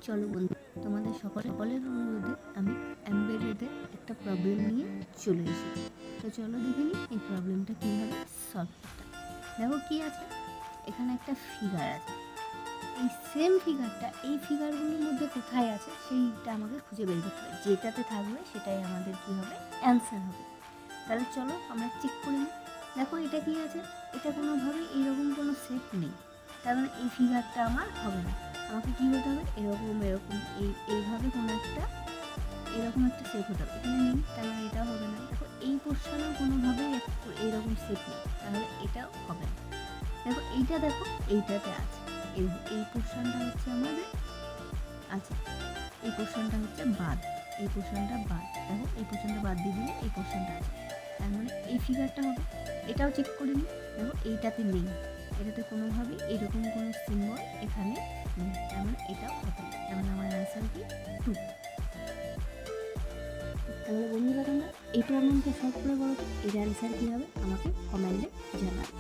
চলো বন্ধু, তোমাদের সকলের অনুরোধে আমি এমবেডেডের একটা প্রবলেম নিয়ে চলে এসেছি। তো চলো দেখে নিই এই প্রবলেমটা কীভাবে সলভ করতে হয়। দেখো কী আছে, এখানে একটা ফিগার আছে। এই সেম ফিগারটা এই ফিগারগুলোর মধ্যে কোথায় আছে সেইটা আমাকে খুঁজে বের করতে হবে। যেটাতে থাকবে সেটাই আমাদের কী হবে, অ্যান্সার হবে। তাহলে চলো আমরা চেক করে নিই। দেখো এটা কি আছে, এটা কোনোভাবেই এইরকম কোনো সেট নেই, কারণ এই ফিগারটা আমার হবে না। আমাকে কী হতে হবে, এরকম এইভাবে কোনো একটা এরকম একটা শেপ হতে হবে। এখানে নেই, তাহলে এটাও হবে না। দেখো এই পোর্শনেও কোনোভাবেই এইরকম শেপ নেই, তাহলে এটাও হবে না। দেখো এইটা, দেখো এইটাতে আছে, এই পোর্শনটা হচ্ছে আমাদের আছে, এই পোর্শনটা হচ্ছে বাদ, এই পোর্শনটা বাদ। দেখো এই পোর্শনটা বাদ দিয়ে দিলে এই পোর্শনটা আছে, তার মানে এই ফিগারটা হবে। এটাও চেক করে নিই, দেখো এইটাতে নেই, এটাতে কোনোভাবেই এরকম কোনো সিম্বল এখানে নেই, তার মানে এটাও হবে না। তার মানে আমার অ্যান্সার কি 2। তাহলে বন্ধুরা তোমরা এই প্রবলেমটা সলভ করে বলো তো এর অ্যান্সার কী হবে, আমাকে কমেন্টে জানাবে।